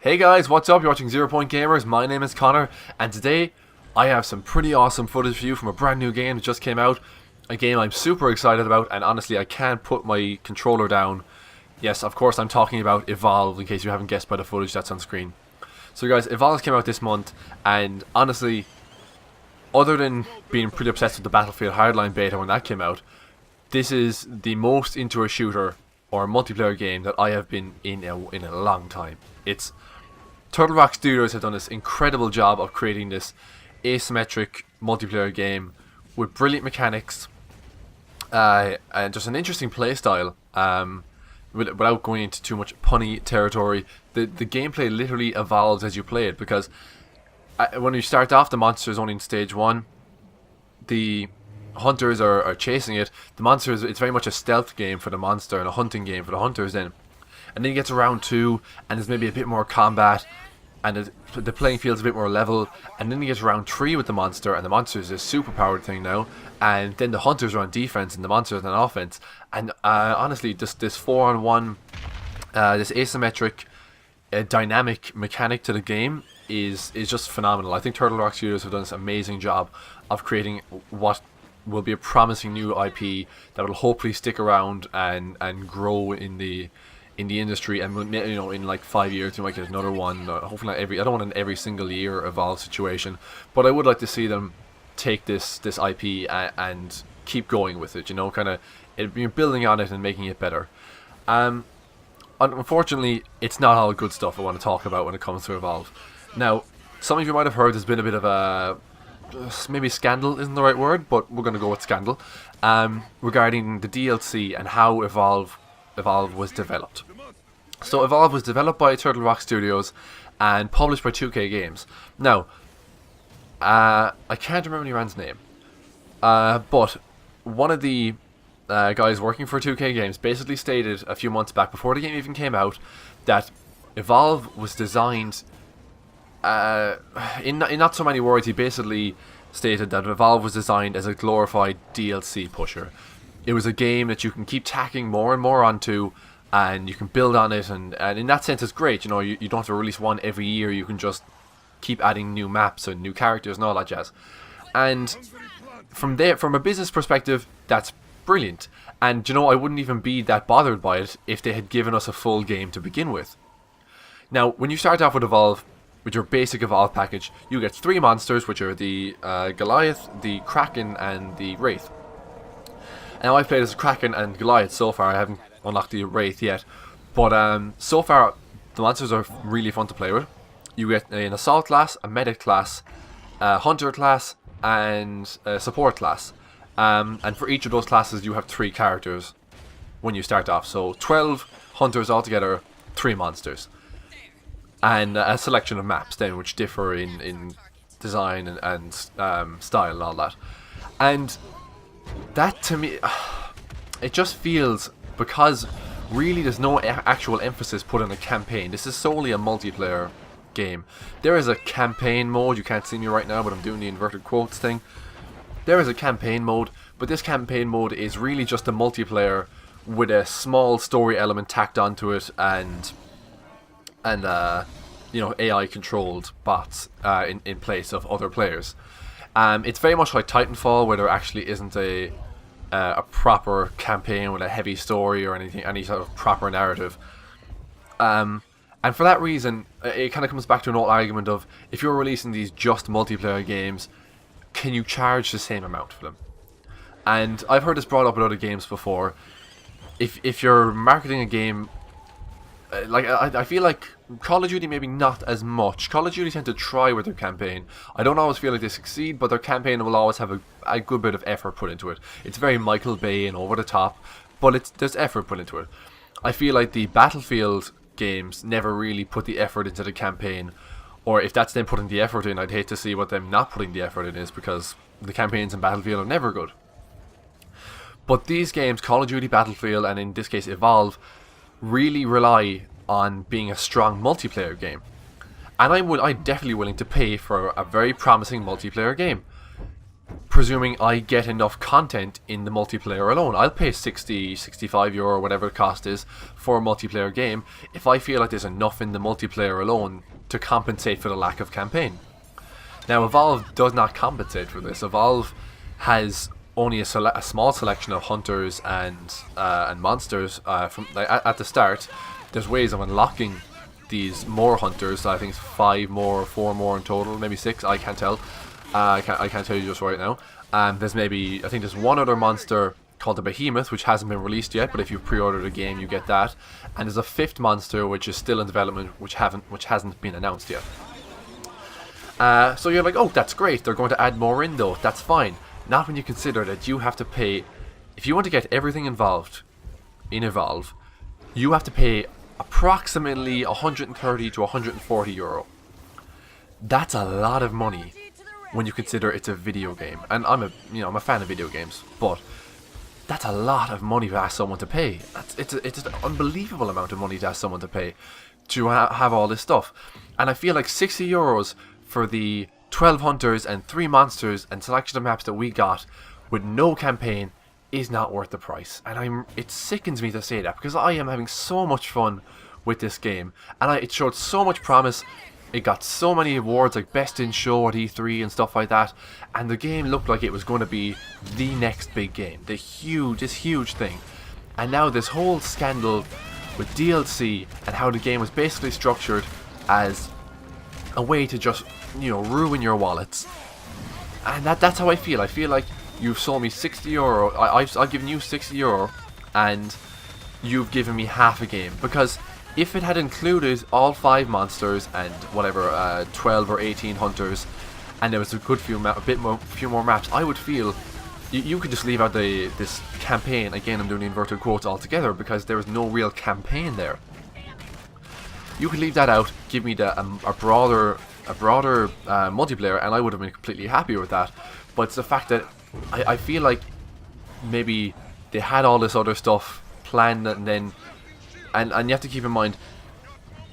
Hey guys, what's up? You're watching Zero Point Gamers. My name is Connor, and today I have some pretty awesome footage for you from a brand new game that just came out. A game I'm super excited about, and honestly, I can't put my controller down. Yes, of course, I'm talking about Evolve, in case you haven't guessed by the footage that's on screen. So guys, Evolve came out this month, and honestly, other than being pretty obsessed with the Battlefield Hardline beta when that came out, this is the most into a shooter or a multiplayer game that I have been in a long time. It's Turtle Rock Studios have done this incredible job of creating this asymmetric multiplayer game with brilliant mechanics and just an interesting playstyle. Without going into too much punny territory, the gameplay literally evolves as you play it, because when you start off, the monster's only in stage 1. The hunters are chasing it. The monsters, it's very much a stealth game for the monster and a hunting game for the hunters then. And then you get to round 2, and there's maybe a bit more combat, and the playing field's a bit more level. And then you get to round 3 with the monster, and the monster is a super powered thing now. And then the hunters are on defense, and the monsters are on offense. And honestly, this 4-on-1, this asymmetric, dynamic mechanic to the game is just phenomenal. I think Turtle Rock Studios have done this amazing job of creating what will be a promising new IP that will hopefully stick around and grow in the industry, and in like 5 years we might get another one. Hopefully not every. I don't want an every single year Evolve situation, but I would like to see them take this IP and keep going with it. Kind of building on it and making it better. Unfortunately, it's not all good stuff I want to talk about when it comes to Evolve. Now, some of you might have heard there's been a bit of a maybe scandal isn't the right word, but we're going to go with scandal regarding the DLC and how Evolve was developed. So Evolve was developed by Turtle Rock Studios and published by 2K Games. Now, I can't remember anyone's name, but one of the guys working for 2K Games basically stated a few months back, before the game even came out, that Evolve was designed, in not so many words, he basically stated that Evolve was designed as a glorified DLC pusher. It was a game that you can keep tacking more and more onto, and you can build on it, and in that sense it's great. You don't have to release one every year. You can just keep adding new maps and new characters and all that jazz. And from a business perspective, that's brilliant. And I wouldn't even be that bothered by it if they had given us a full game to begin with. Now, when you start off with Evolve, with your basic Evolve package, you get 3 monsters, which are the Goliath, the Kraken, and the Wraith. Now, I've played as Kraken and Goliath so far. I haven't unlocked the Wraith yet, but so far the monsters are really fun to play with. You get an assault class, a medic class, a hunter class, and a support class. And for each of those classes, you have 3 characters when you start off. So 12 hunters altogether, 3 monsters, and a selection of maps then, which differ in design and style and all that. And that, to me, it just feels, because really there's no actual emphasis put on a campaign. This is solely a multiplayer game. There is a campaign mode. You can't see me right now, but I'm doing the inverted quotes thing. There is a campaign mode, but this campaign mode is really just a multiplayer with a small story element tacked onto it, and AI controlled bots in place of other players. It's very much like Titanfall, where there actually isn't a proper campaign with a heavy story or any sort of proper narrative. And for that reason, it kind of comes back to an old argument of, if you're releasing these just multiplayer games, can you charge the same amount for them? And I've heard this brought up in other games before. If you're marketing a game, I feel like Call of Duty maybe not as much. Call of Duty tend to try with their campaign. I don't always feel like they succeed, but their campaign will always have a good bit of effort put into it. It's very Michael Bay and over the top, but there's effort put into it. I feel like the Battlefield games never really put the effort into the campaign, or if that's them putting the effort in, I'd hate to see what them not putting the effort in is, because the campaigns in Battlefield are never good. But these games, Call of Duty, Battlefield, and in this case Evolve, really rely on being a strong multiplayer game. And I'm definitely willing to pay for a very promising multiplayer game. presuming I get enough content in the multiplayer alone. I'll pay 60, 65 euro or whatever the cost is for a multiplayer game if I feel like there's enough in the multiplayer alone to compensate for the lack of campaign. Now, Evolve does not compensate for this. Evolve has only a small selection of hunters and monsters at the start. There's ways of unlocking these more hunters. I think it's 5 more, 4 more in total, maybe 6. I can't tell. I can't tell you just right now. There's maybe, I think there's one other monster called the Behemoth, which hasn't been released yet, but if you pre-order the game, you get that. And there's a 5th monster which is still in development, which hasn't been announced yet. So you're like, oh, that's great. They're going to add more in, though. That's fine. Not when you consider that you have to pay, if you want to get everything involved in Evolve, you have to pay approximately 130 to 140 euro. That's a lot of money when you consider it's a video game. And I'm a fan of video games, but that's a lot of money to ask someone to pay. It's an unbelievable amount of money to ask someone to pay to have all this stuff. And I feel like 60 euros for the 12 hunters and 3 monsters and selection of maps that we got with no campaign is not worth the price. And it sickens me to say that, because I am having so much fun with this game, and it showed so much promise. It got so many awards like Best in Show at E3 and stuff like that, and the game looked like it was going to be the next big game, this huge thing. And now this whole scandal with DLC and how the game was basically structured as a way to just, ruin your wallets. And that's how I feel. I feel like you've sold me 60 euro. I've given you 60 euro, and you've given me half a game. Because if it had included all 5 monsters and whatever 12 or 18 hunters, and there was a few more maps, I would feel you could just leave out this campaign. Again, I'm doing the inverted quotes altogether, because there was no real campaign there. You could leave that out, give me a broader multiplayer, and I would have been completely happy with that. But it's the fact that I feel like maybe they had all this other stuff planned, and then and you have to keep in mind,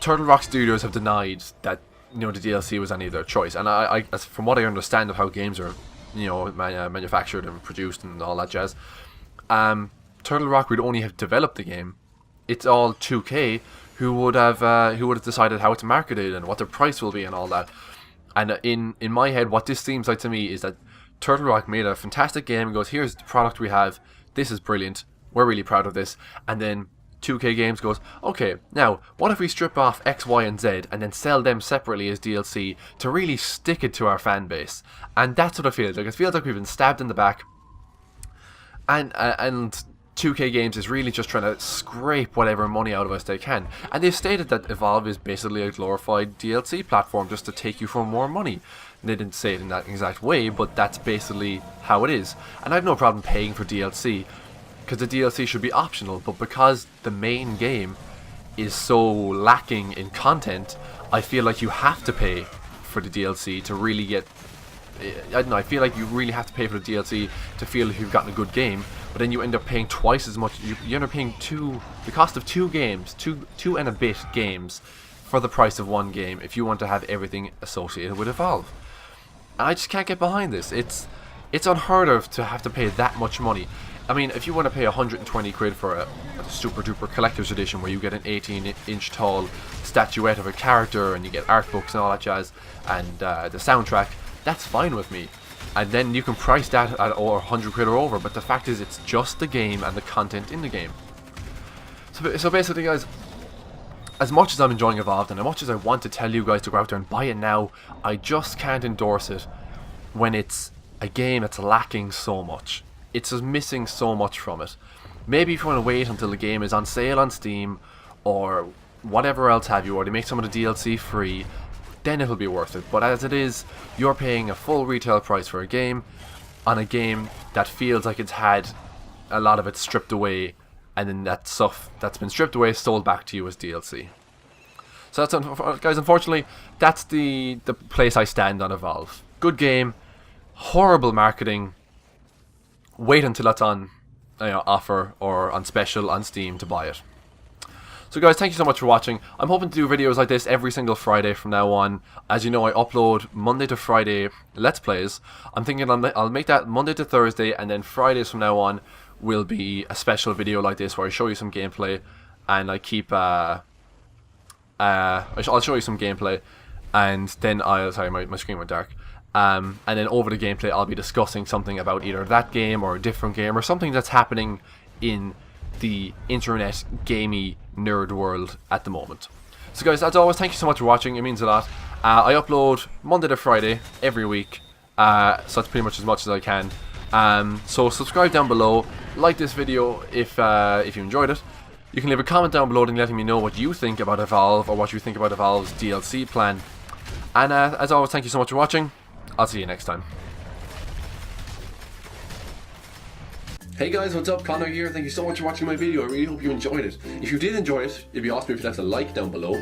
Turtle Rock Studios have denied that the DLC was any of their choice. And from what I understand of how games are manufactured and produced and all that jazz, Turtle Rock would only have developed the game. It's all 2K who would have decided how it's marketed and what the price will be and all that. And in my head, what this seems like to me is that Turtle Rock made a fantastic game and goes, here's the product we have, this is brilliant, we're really proud of this. And then 2K Games goes, okay, now what if we strip off X, Y, and Z and then sell them separately as DLC to really stick it to our fan base? And that's what it feels like. It feels like we've been stabbed in the back, and 2K Games is really just trying to scrape whatever money out of us they can. And they've stated that Evolve is basically a glorified DLC platform just to take you for more money. They didn't say it in that exact way, but that's basically how it is. And I have no problem paying for DLC, because the DLC should be optional, but because the main game is so lacking in content, I feel like you have to pay for the DLC to really get... I don't know, I feel like you really have to pay for the DLC to feel like you've gotten a good game, but then you end up paying twice as much. You end up paying the cost of 2 games, two and a bit games, for the price of 1 game if you want to have everything associated with Evolve. And I just can't get behind this. It's unheard of to have to pay that much money. I mean, if you want to pay 120 quid for a super duper collector's edition where you get an 18-inch tall statuette of a character and you get art books and all that jazz, and the soundtrack, that's fine with me. And then you can price that at 100 quid or over, but the fact is it's just the game and the content in the game. So basically, guys, as much as I'm enjoying Evolved and as much as I want to tell you guys to go out there and buy it now, I just can't endorse it when it's a game that's lacking so much. It's just missing so much from it. Maybe if you want to wait until the game is on sale on Steam or whatever else have you, or they make some of the DLC free, then it'll be worth it. But as it is, you're paying a full retail price for a game on a game that feels like it's had a lot of it stripped away, and then that stuff that's been stripped away is sold back to you as DLC. So that's, guys, unfortunately, that's the place I stand on Evolve. Good game, horrible marketing. Wait until it's on offer or on special on Steam to buy it. So guys, thank you so much for watching. I'm hoping to do videos like this every single Friday from now on. As you know, I upload Monday to Friday Let's Plays. I'm thinking I'll make that Monday to Thursday, and then Fridays from now on will be a special video like this where I show you some gameplay, and I keep I'll show you some gameplay, and then sorry, my screen went dark. And then over the gameplay I'll be discussing something about either that game or a different game or something that's happening in the internet gamey nerd world at the moment. So guys, as always, thank you so much for watching. It means a lot. I upload Monday to Friday every week, so that's pretty much as I can. So subscribe down below, like this video if you enjoyed it. You can leave a comment down below and letting me know what you think about Evolve or what you think about Evolve's DLC plan. And as always, thank you so much for watching. I'll see you next time. Hey guys, what's up? Connor here. Thank you so much for watching my video. I really hope you enjoyed it. If you did enjoy it, it'd be awesome if you left a like down below.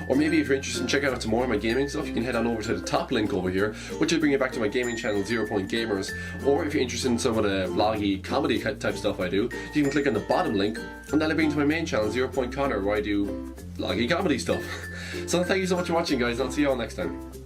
Or maybe if you're interested in checking out some more of my gaming stuff, you can head on over to the top link over here, which will bring you back to my gaming channel, 0 Point Gamers. Or if you're interested in some of the vloggy, comedy type stuff I do, you can click on the bottom link, and that'll bring you to my main channel, 0 Point Connor, where I do vloggy comedy stuff. So thank you so much for watching guys, and I'll see you all next time.